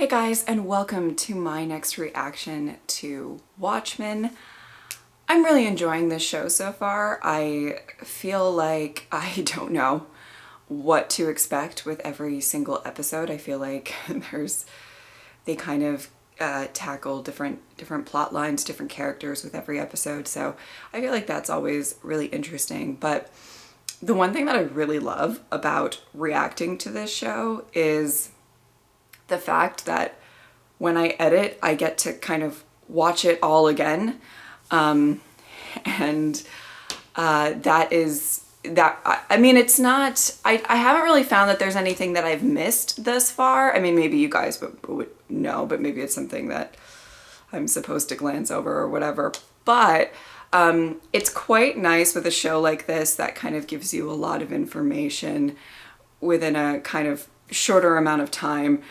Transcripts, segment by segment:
Hey guys, and welcome to my next reaction to Watchmen. I'm really enjoying this show so far. I feel like I don't know what to expect with every single episode. I feel like they kind of tackle different plot lines, different characters with every episode. So I feel like that's always really interesting. But the one thing that I really love about reacting to this show is the fact that when I edit, I get to kind of watch it all again. I mean, it's not, I haven't really found that there's anything that I've missed thus far. I mean, maybe you guys would know, but maybe it's something that I'm supposed to glance over or whatever. But it's quite nice with a show like this that kind of gives you a lot of information within a kind of shorter amount of time.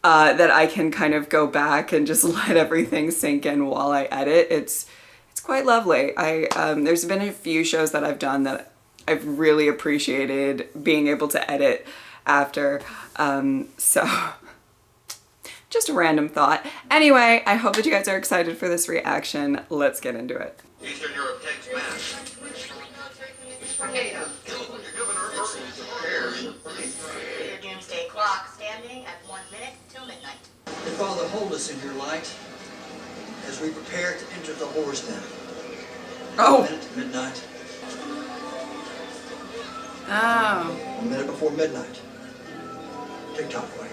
That I can kind of go back and just let everything sink in while I edit. It's quite lovely. There's been a few shows that I've done that I've really appreciated being able to edit after. So just a random thought. Anyway, I hope that you guys are excited for this reaction. Let's get into it. Eastern Europe takes mass. Your doomsday clock standing at 1 minute till midnight. And Father, hold us in your light as we prepare to enter the horror's den. Oh. 1 minute to midnight. Oh. 1 minute before midnight. TikTok away.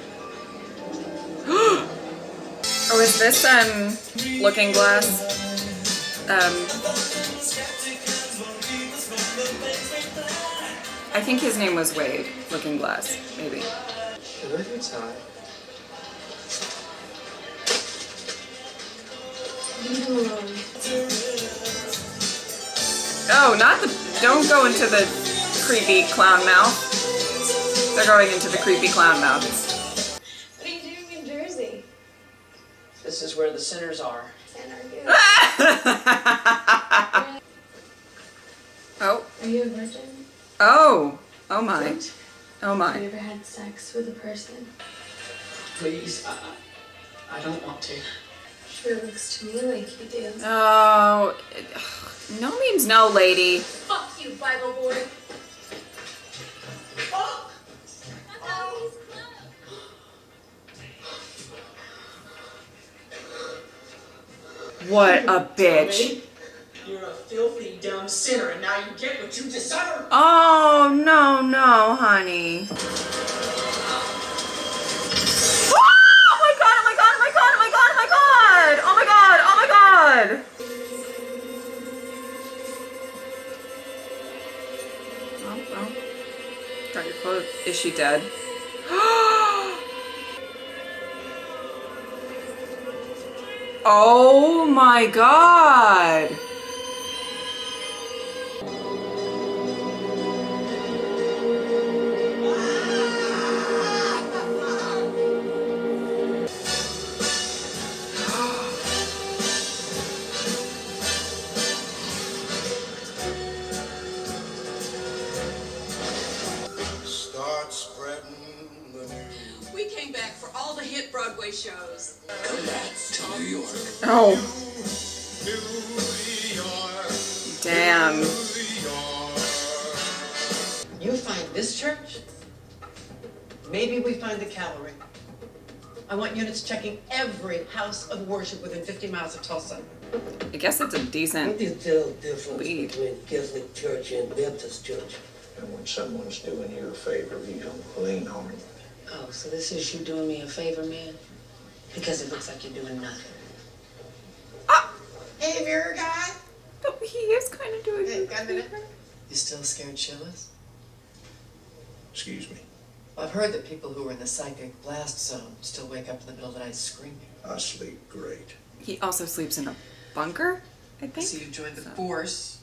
Oh, is this Looking Glass? I think his name was Wade, Looking Glass, maybe. Oh, not the, don't go into the creepy clown mouth. They're going into the creepy clown mouth. What are you doing in Jersey? This is where the sinners are. Oh. Are you a virgin? Oh. Oh my. Oh Have you my. ever had sex with a person? Please, I don't want to. Sure looks to me like you do. Oh. No means no, lady. Fuck you, Bible boy. Oh! What a bitch. You're a filthy, dumb sinner, and now you get what you deserve. Oh, no, no, honey. Oh my god, oh my god, oh my god, oh my god, oh my god! Oh my god, oh my god! Oh, well. Got your clothes. Is she dead? Oh my god! Start spreading the news. We came back for all the hit Broadway shows. Come back to New York. Oh, New York. damn. New York. You find this church, maybe we find the Calvary. I want units checking every house of worship within 50 miles of Tulsa. I guess it's a What decent do you tell the difference lead. between Catholic Church and Baptist Church? And when someone's doing you a favor, you don't lean on them. Oh, so this is you doing me a favor, man? Because it looks like you're doing nothing. Hey, mirror guy. Oh, he is kind of doing Hey, got a minute? You still scared shitless? Excuse me. I've heard that people who are in the psychic blast zone still wake up in the middle of the night screaming. I sleep great. He also sleeps in a bunker, I think. So you joined the force.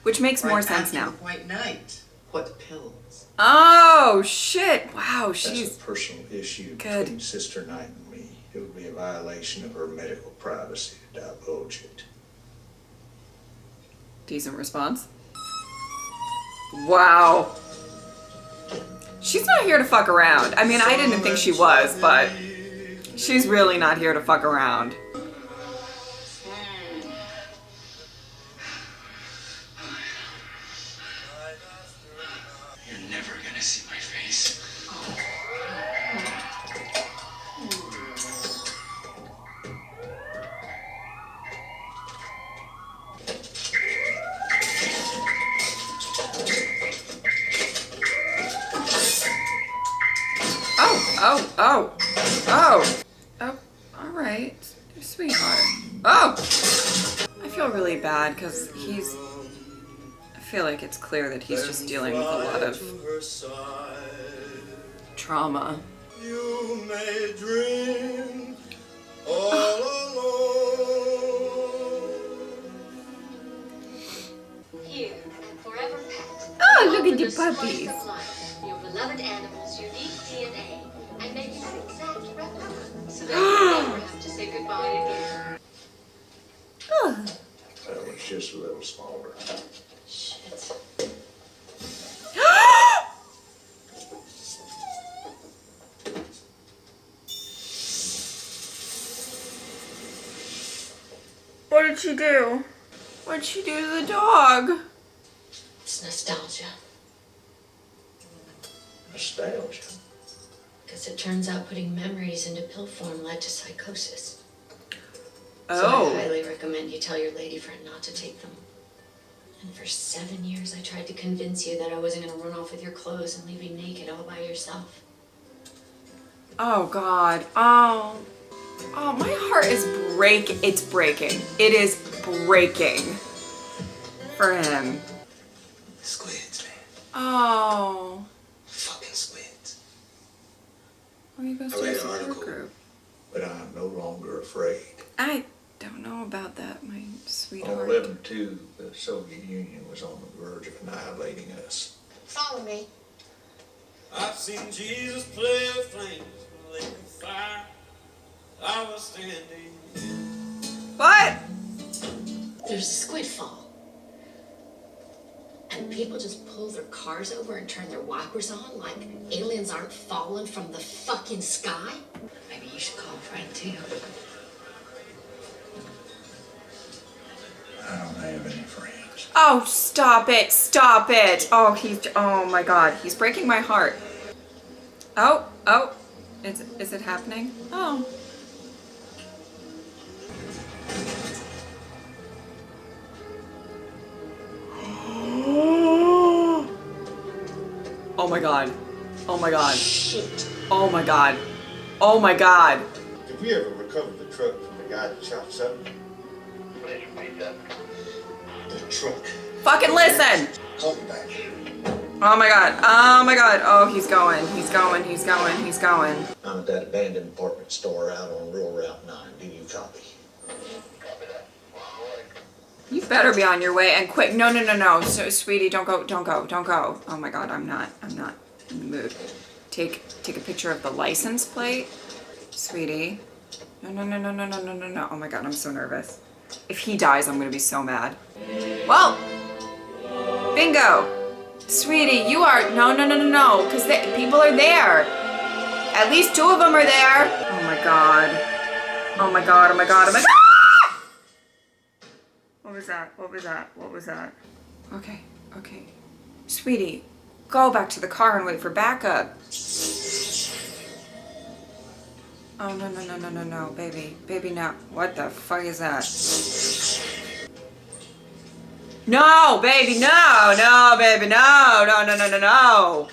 Which makes more right sense after now. the White Knight. What pills? Oh, shit. Wow, That's she's... a personal issue Good. between Sister Knight and me. It would be a violation of her medical privacy to divulge it. Decent response. Wow. She's not here to fuck around. I mean, I didn't think she was, but She's really not here to fuck around. You're never gonna see my face. Oh, all right, sweetheart. Oh, I feel really bad because I feel like it's clear that he's just dealing with a lot of trauma. You may dream all alone. Here and forever pet. Oh, look Offer at the the spice puppies. of life, your beloved animal's unique DNA, and make an exact replica so that you never have to say goodbye again. That one's just a little smaller. Shit. What did she do? What did she do to the dog? It's nostalgia. Nostalgia. Because it turns out putting memories into pill form led to psychosis. So Oh. I highly recommend you tell your lady friend not to take them. And for 7 years, I tried to convince you that I wasn't going to run off with your clothes and leave you naked all by yourself. Oh God. Oh, my heart is it's breaking. It is breaking for him. Squids, man. Oh. Fucking squids. Well, he goes I to a read an support article. group. But I'm no longer afraid. I don't know about that, my On sweetheart. 11/2, the Soviet Union was on the verge of annihilating us. Follow me. I've seen Jesus play with flames, a lake of fire. I was standing. What? There's a squid fall. And people just pull their cars over and turn their wipers on like aliens aren't falling from the fucking sky. Maybe you should call a friend too. I don't have any friends. Oh, stop it. Stop it. Oh my God. He's breaking my heart. Oh. Is it happening? Oh. Oh my God. Oh my God. Shit. Oh my God. Oh my God. Did we ever recover the truck from the guy that shot us up? The truck. Fucking listen. Call me back. Oh my God. Oh my God. Oh, he's going. He's going. He's going. He's going. I'm at that abandoned apartment store out on Rural Route 9. Do you copy? You better be on your way and quick. No. So, sweetie, don't go. Oh my God, I'm not in the mood. Take a picture of the license plate, sweetie. No. Oh my God, I'm so nervous. If he dies, I'm gonna be so mad. Well, bingo, sweetie. You are no, because people are there. At least 2 of them are there. Oh my God. Oh my God. What was that? Okay. Sweetie, go back to the car and wait for backup. Oh, no, baby. Baby, no. What the fuck is that? No, baby, no, baby, no.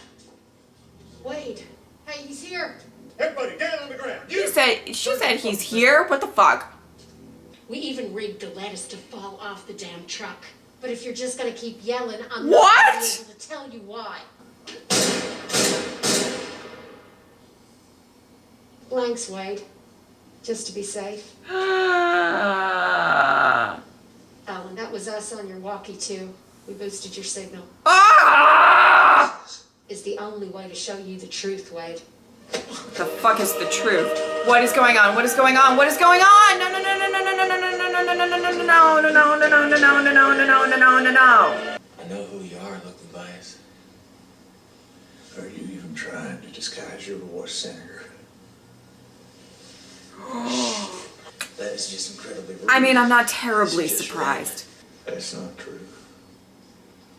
Wade, hey, he's here. Everybody down on the ground. She said he's here? What the fuck? We even rigged the lettuce to fall off the damn truck. But if you're just gonna keep yelling, I'm What? not gonna be able to tell you why. Blanks, Wade. Just to be safe. Alan, that was us on your walkie too. We boosted your signal. Is the only way to show you the truth, Wade. The fuck is the truth? What is going on? No. I know who you are, looking biased. Are you even trying to disguise your voice, Senator? is just incredibly rude. I mean, I'm not terribly It's just surprised. wrong. That's not true.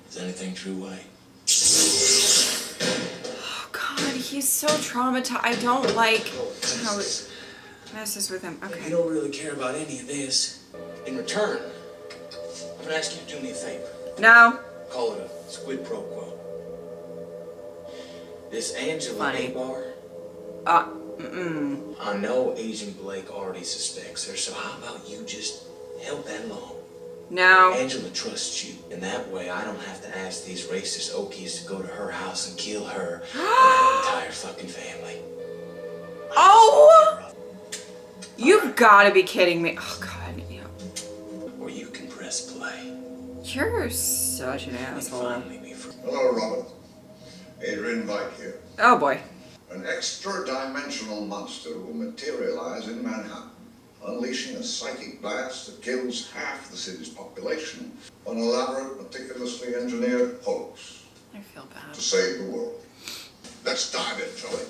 Is anything true, White? Oh God, he's so traumatized. I don't like how it messes with him. You Okay. don't really care about any of this. In return, I'm gonna ask you to do me a favor. No. Call it a squid pro quo. This Angela Funny. Bar, Mm-mm. I know Agent Blake already suspects her, so how about you just help that along? No. Angela trusts you, and that way I don't have to ask these racist Okies to go to her house and kill her and her entire fucking family. Oh! You've got to be kidding me. Oh God. Yeah. Or you can press play. You're such an asshole. Finally be free. Hello, Robert. Adrian Vike here. Oh boy. An extra-dimensional monster will materialize in Manhattan, unleashing a psychic blast that kills half the city's population, an elaborate, meticulously engineered hoax I feel bad. to save the world. Let's dive in, shall we?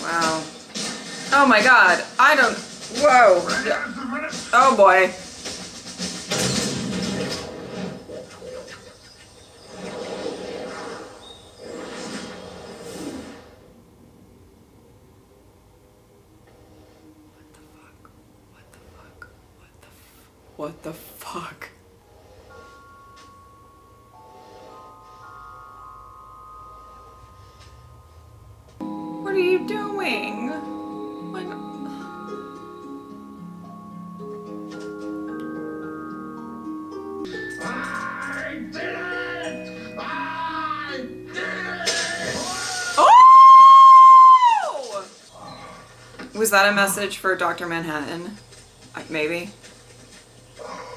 Wow. Oh my God. I don't. Whoa. Oh boy. What the fuck? What are you doing? Like, I did it! I did it! oh! Was that a message for Dr. Manhattan? Maybe.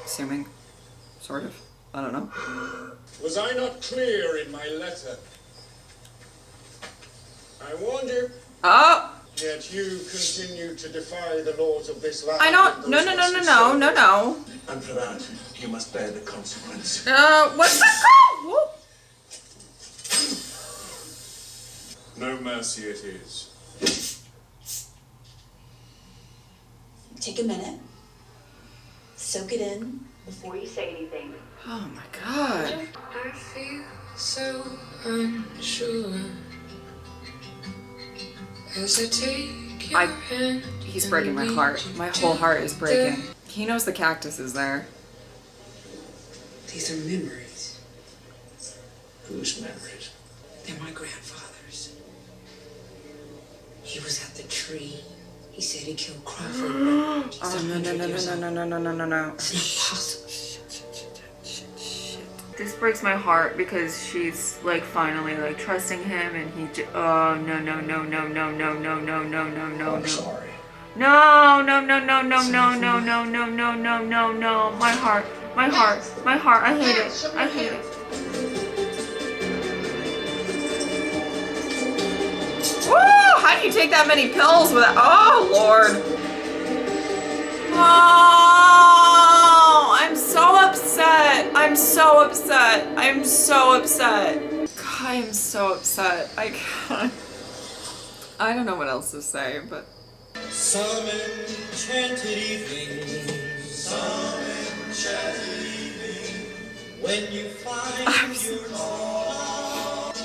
Assuming. Sort of. I don't know. Was I not clear in my letter? I warned you, Oh! yet you continue to defy the laws of this land. I don't. No, no, no, no, no, no, no. And for that, you must bear the consequence. What's that? Whoa! No mercy it is. Take a minute. Soak it in before you say anything. Oh my God. I feel so unsure as I take your hand. He's breaking my heart. My whole heart is breaking. He knows the cactus is there. These are memories. Whose memories? They're my grandfather's. He was at the tree. He said he killed Crawford. Oh no no no no no no no no no no. It's not possible. This breaks my heart because she's like finally like trusting him and he oh no no no no no no no no no no no I'm no. sorry. No no no no no no no no no no no no no. My heart. My heart. My heart. I hate it. I hate it. Woo! How do you take that many pills without? Oh Lord. Oh, I'm so upset. I'm so upset. I'm so upset. God, I'm so upset. I can't. I don't know what else to say, but. Some enchanted evening, some enchanted evening, when you find your love,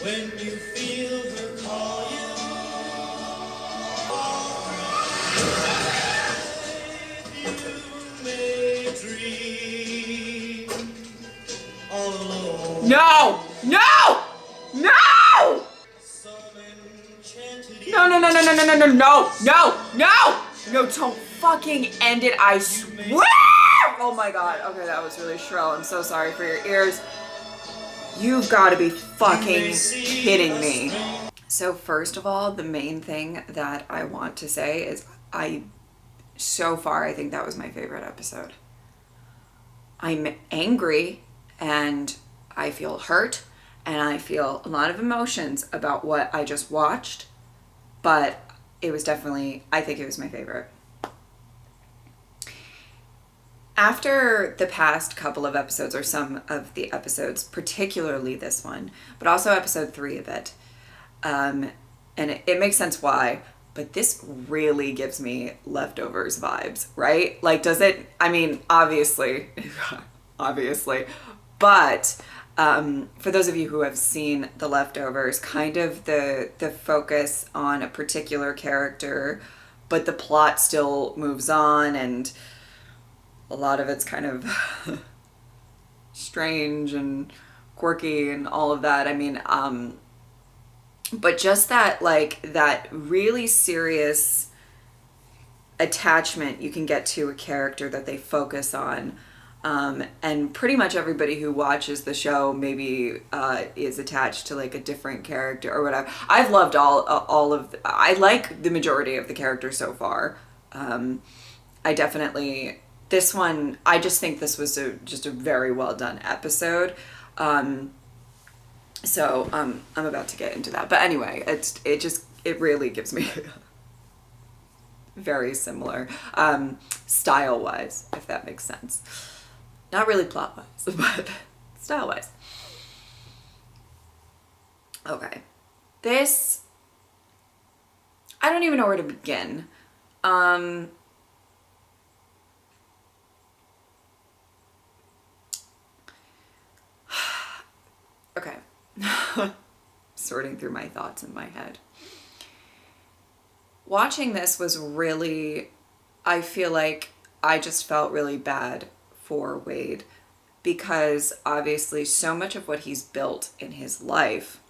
when you feel her call you. No! No! No! No, no, no, no, no, no, no, no, no, no, no! No, don't fucking end it, I swear! Oh my God. Okay, that was really shrill. I'm so sorry for your ears. You've got to be fucking kidding me. So first of all, the main thing that I want to say is so far, I think that was my favorite episode. I'm angry and I feel hurt and I feel a lot of emotions about what I just watched, but it was definitely, I think it was my favorite. After the past couple of episodes, or some of the episodes, particularly this one, but also episode 3 of it, And it makes sense why, but this really gives me Leftovers vibes, right? Like, does it, I mean, obviously, obviously, but for those of you who have seen The Leftovers, kind of the focus on a particular character, but the plot still moves on, and a lot of it's kind of strange and quirky and all of that. I mean, but just that, like, that really serious attachment you can get to a character that they focus on. And pretty much everybody who watches the show maybe is attached to like a different character or whatever. I've loved all of I like the majority of the characters so far. I definitely, this one, I just think this was just a very well done episode. So I'm about to get into that, but anyway, it really gives me very similar style wise, if that makes sense. Not really plot wise, but style wise. Okay, this, I don't even know where to begin. Okay. Sorting through my thoughts in my head. Watching this was really, I feel like I just felt really bad for Wade, because obviously so much of what he's built in his life,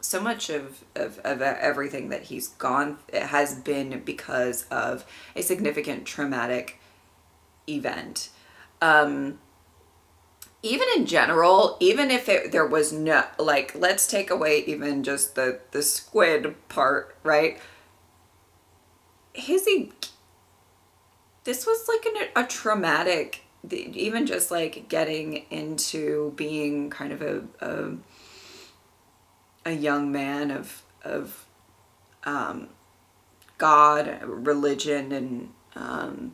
so much of everything that he's gone has been because of a significant traumatic event. Even in general, even if there was no, like, let's take away even just the squid part, right? This was like a traumatic, even just like getting into being kind of a young man of God, religion, and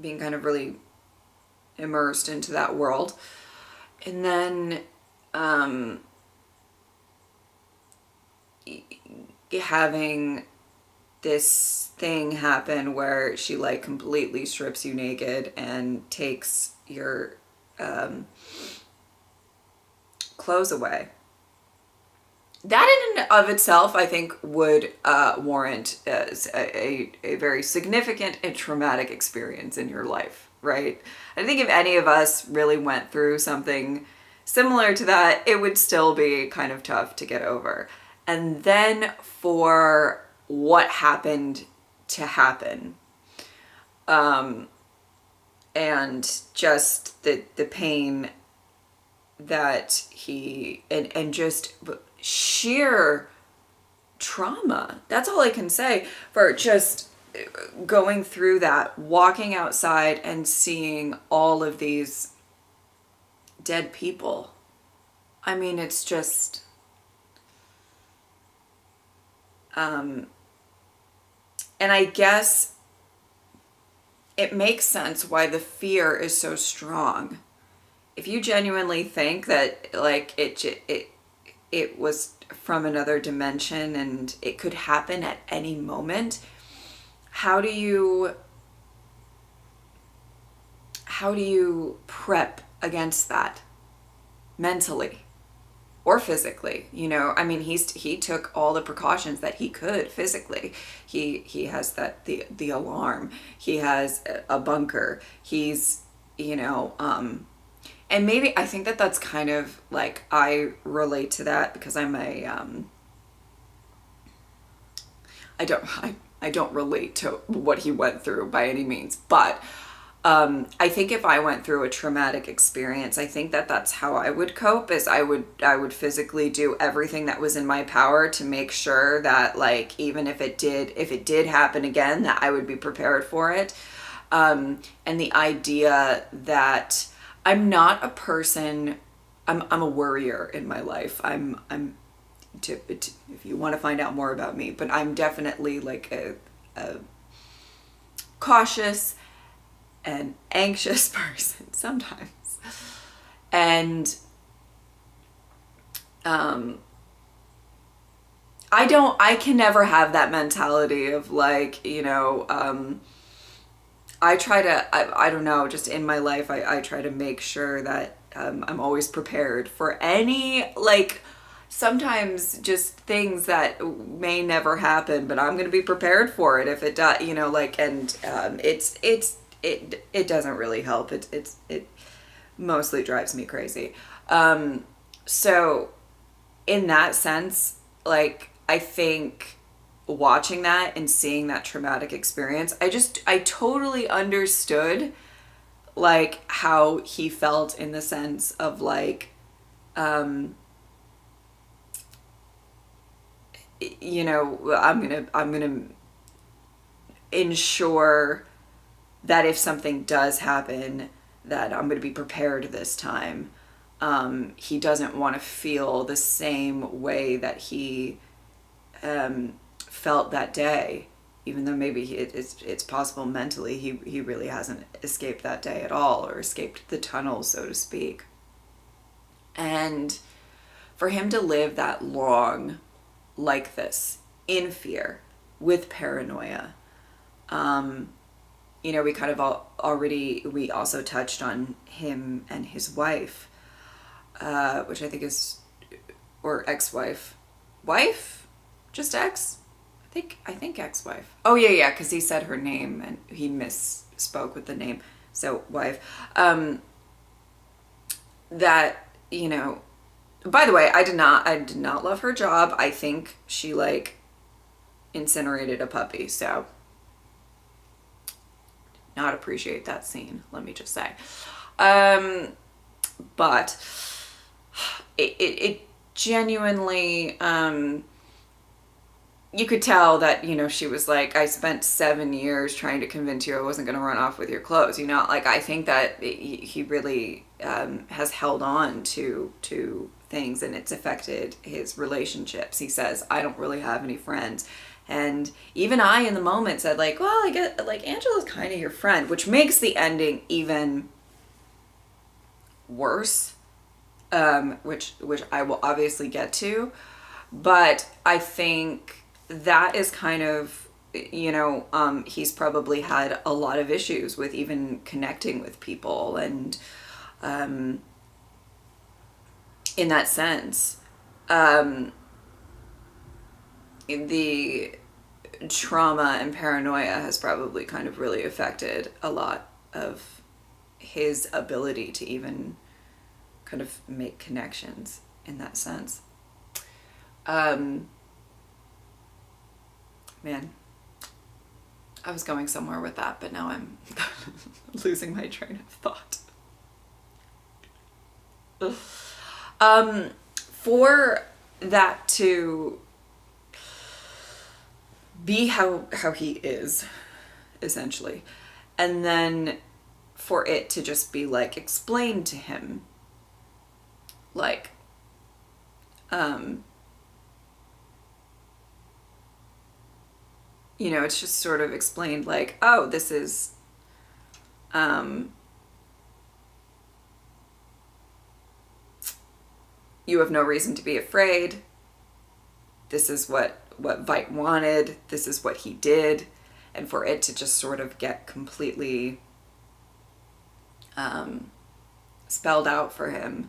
being kind of really immersed into that world. And then having this thing happen where she like completely strips you naked and takes your clothes away. That in and of itself, I think, would warrant a very significant and traumatic experience in your life, right? I think if any of us really went through something similar to that, it would still be kind of tough to get over. And then for what happened to happen, and just the pain that he, and just sheer trauma. That's all I can say for just going through that, walking outside and seeing all of these dead people. I mean, it's just, and I guess it makes sense why the fear is so strong. If you genuinely think that like it was from another dimension and it could happen at any moment, how do you prep against that mentally or physically? You know, I mean, he took all the precautions that he could physically. He has the alarm. He has a bunker. He's, you know, and maybe I think that's kind of like, I relate to that because I'm I don't relate to what he went through by any means, but I think if I went through a traumatic experience, I think that's how I would cope, is I would physically do everything that was in my power to make sure that, like, even if it did happen again, that I would be prepared for it. And the idea that I'm not a person, I'm a worrier in my life. If you want to find out more about me, but I'm definitely like a cautious and anxious person sometimes. And I can never have that mentality of like, you know, I try to, I don't know, just in my life, I try to make sure that I'm always prepared for any, like, sometimes just things that may never happen, but I'm going to be prepared for it if it does, you know, like, and it doesn't really help. It mostly drives me crazy. So in that sense, like, I think watching that and seeing that traumatic experience, I totally understood like how he felt in the sense of like, you know, I'm gonna ensure that if something does happen, that I'm gonna be prepared this time. He doesn't want to feel the same way that he felt that day, even though maybe it's possible mentally he really hasn't escaped that day at all, or escaped the tunnel, so to speak. And for him to live that long like this, in fear, with paranoia, you know, we kind of we also touched on him and his wife, which I think is, or ex-wife, wife, just ex, I think ex-wife. Oh yeah, because he said her name and he misspoke with the name, so wife. That, you know, by the way, I did not love her job. I think she like incinerated a puppy, so not appreciate that scene, let me just say. But it genuinely, you could tell that, you know, she was like, I spent 7 years trying to convince you I wasn't going to run off with your clothes. You know, like, I think that he really has held on to things, and it's affected his relationships. He says, I don't really have any friends. And even I, in the moment, said like, well, I get, like, Angela's kind of your friend, which makes the ending even worse, which I will obviously get to. But I think that is kind of, you know, he's probably had a lot of issues with even connecting with people, and in that sense, the trauma and paranoia has probably kind of really affected a lot of his ability to even kind of make connections in that sense. Man, I was going somewhere with that, but now I'm losing my train of thought. For that to be how he is, essentially, and then for it to just be like explained to him, like, you know, it's just sort of explained like, oh, this is, you have no reason to be afraid. This is what Veidt wanted. This is what he did. And for it to just sort of get completely spelled out for him,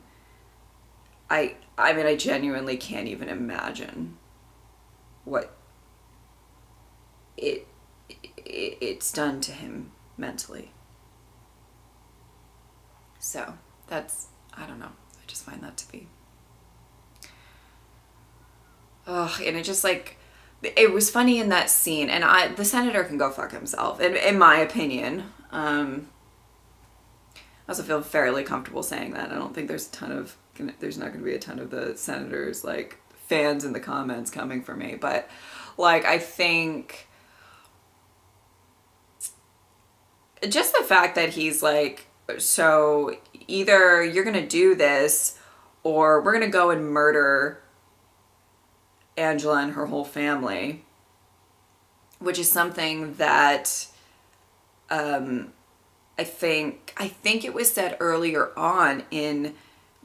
I mean, I genuinely can't even imagine what it's done to him mentally. So that's, I don't know, I just find that to be, oh, and it just like, it was funny in that scene, and the senator can go fuck himself, in my opinion. I also feel fairly comfortable saying that. I don't think there's not going to be a ton of the senator's like fans in the comments coming for me, but like, I think just the fact that he's like, so either you're going to do this or we're going to go and murder Angela and her whole family, which is something that I think it was said earlier on in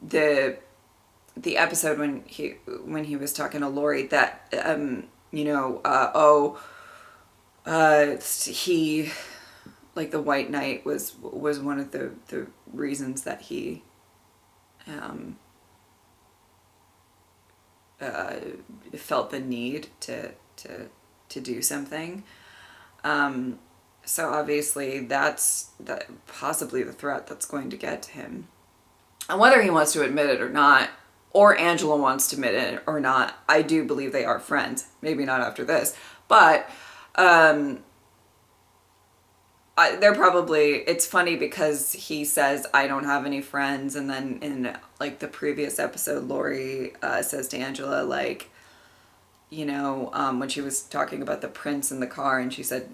the the episode when he was talking to Lori that he, like, the White Knight was one of the reasons that he felt the need to do something. So obviously that's possibly the threat that's going to get to him. And whether he wants to admit it or not, or Angela wants to admit it or not, I do believe they are friends. Maybe not after this, but they're probably, it's funny because he says, I don't have any friends. And then in like the previous episode, Lori says to Angela, like, when she was talking about the prince in the car, and she said,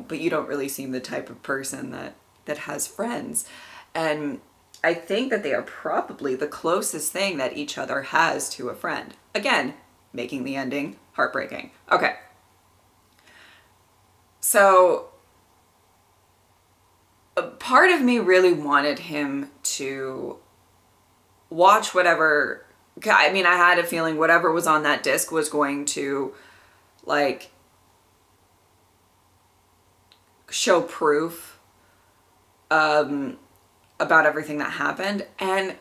but you don't really seem the type of person that has friends. And I think that they are probably the closest thing that each other has to a friend. Again, making the ending heartbreaking. Okay. So a part of me really wanted him to watch whatever, I mean, I had a feeling whatever was on that disc was going to, like, show proof about everything that happened. And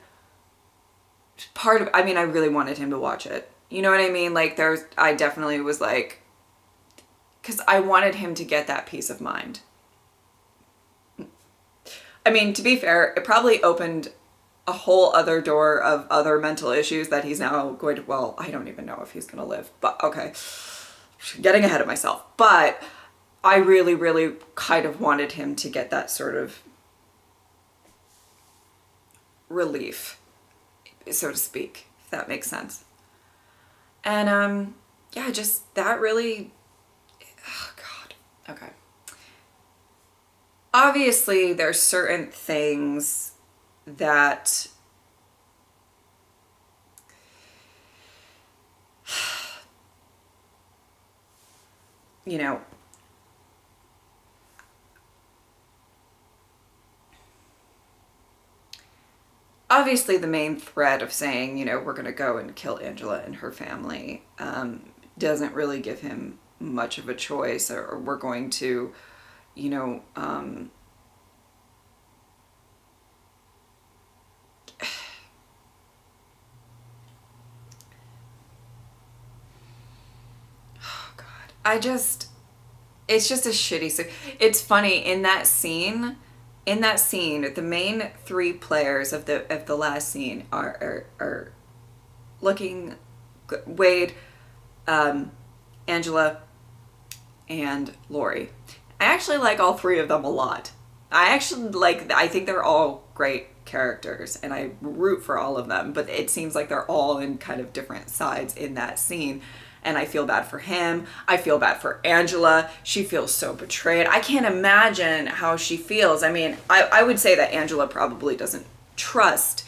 I really wanted him to watch it. You know what I mean? Like, I definitely was like, because I wanted him to get that peace of mind. I mean, to be fair, it probably opened a whole other door of other mental issues that he's now going to, well, I don't even know if he's going to live, but okay. Getting ahead of myself. But I really, really kind of wanted him to get that sort of relief, so to speak, if that makes sense. And yeah, just that really, oh God, okay. Obviously, there's certain things that obviously the main threat of saying, we're going to go and kill Angela and her family doesn't really give him much of a choice, or we're going to, it's just a shitty scene. It's funny, in that scene, the main three players of the last scene are looking, Wade, Angela, and Lori. I actually like all three of them a lot. I think they're all great characters, and I root for all of them, but it seems like they're all in kind of different sides in that scene. And I feel bad for him. I feel bad for Angela. She feels so betrayed. I can't imagine how she feels. I mean, I would say that Angela probably doesn't trust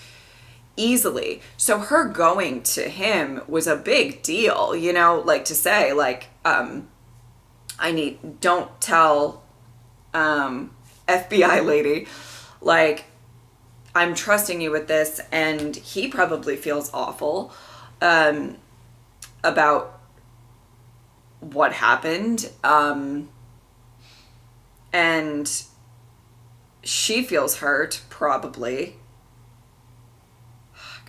easily. So her going to him was a big deal, like to say, like, don't tell FBI lady, like, I'm trusting you with this. And he probably feels awful about what happened, and she feels hurt, probably. Oh,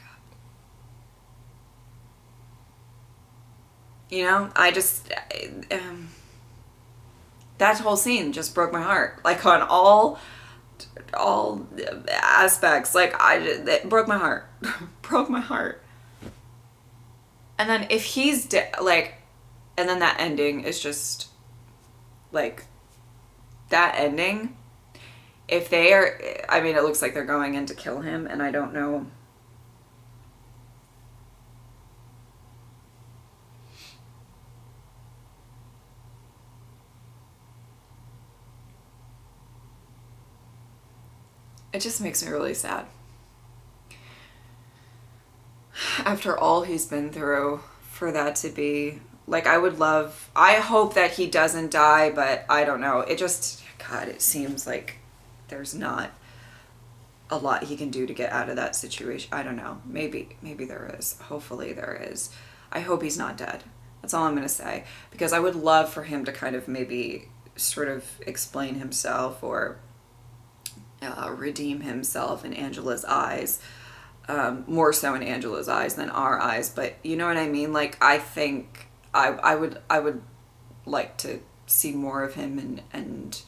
God. That whole scene just broke my heart, like, on all aspects. Like, it broke my heart. Broke my heart. And then if he's and then that ending is just, like, that ending, if they are, I mean, it looks like they're going in to kill him, and I don't know. It just makes me really sad. After all he's been through, for that to be, like, I hope that he doesn't die, but I don't know. It just, God, it seems like there's not a lot he can do to get out of that situation. I don't know. Maybe there is. Hopefully there is. I hope he's not dead. That's all I'm going to say. Because I would love for him to kind of maybe sort of explain himself or redeem himself in Angela's eyes. More so in Angela's eyes than our eyes. But you know what I mean? Like, I think I would like to see more of him, and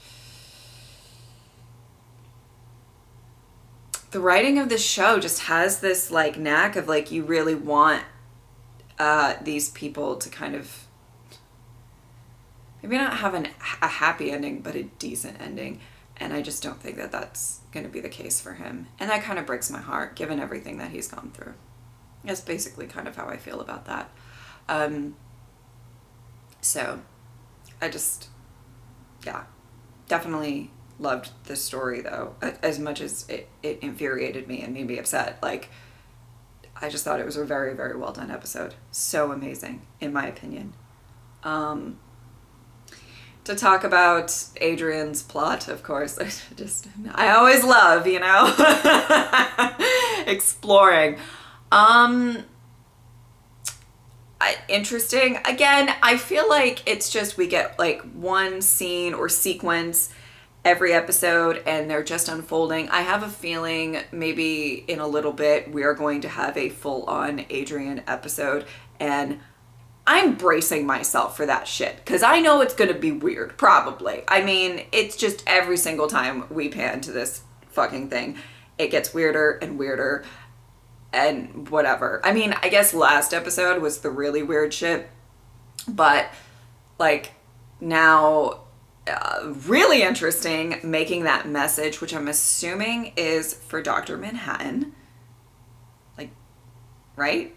the writing of this show just has this like knack of like, you really want these people to kind of maybe not have a happy ending, but a decent ending. And I just don't think that that's going to be the case for him. And that kind of breaks my heart, given everything that he's gone through. That's basically kind of how I feel about that. So I just, yeah, definitely loved this story though, as much as it infuriated me and made me upset. Like, I just thought it was a very, very well done episode. So amazing, in my opinion. To talk about Adrian's plot, of course, I always love, you know, exploring. Interesting. Again, I feel like it's just, we get like one scene or sequence every episode and they're just unfolding. I have a feeling maybe in a little bit we are going to have a full-on Adrian episode, and I'm bracing myself for that shit because I know it's going to be weird, probably. I mean, it's just every single time we pan to this fucking thing, it gets weirder and weirder and whatever. I mean, I guess last episode was the really weird shit, but like now, really interesting, making that message, which I'm assuming is for Dr. Manhattan. Like, right?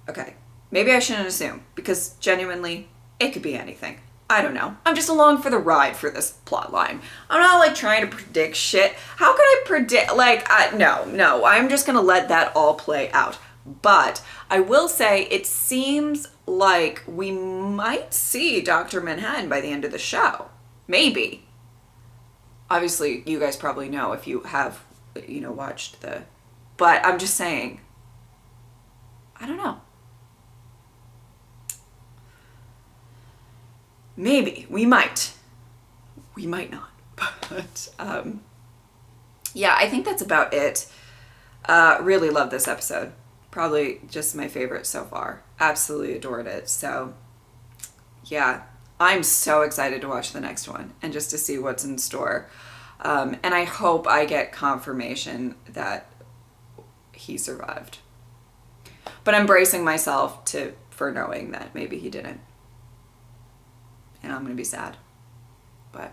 Okay, maybe I shouldn't assume, because genuinely, it could be anything. I don't know. I'm just along for the ride for this plot line. I'm not like trying to predict shit. How could I predict? Like, no, I'm just gonna let that all play out. But I will say it seems like we might see Dr. Manhattan by the end of the show. Maybe. Obviously, you guys probably know if you have, you know, watched the... But I'm just saying, I don't know. Maybe. We might. We might not. But, yeah, I think that's about it. Really love this episode. Probably just my favorite so far. Absolutely adored it. So, yeah, I'm so excited to watch the next one and just to see what's in store. And I hope I get confirmation that he survived. But I'm bracing myself for knowing that maybe he didn't. And I'm going to be sad. But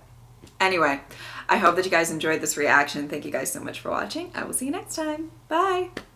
anyway, I hope that you guys enjoyed this reaction. Thank you guys so much for watching. I will see you next time. Bye.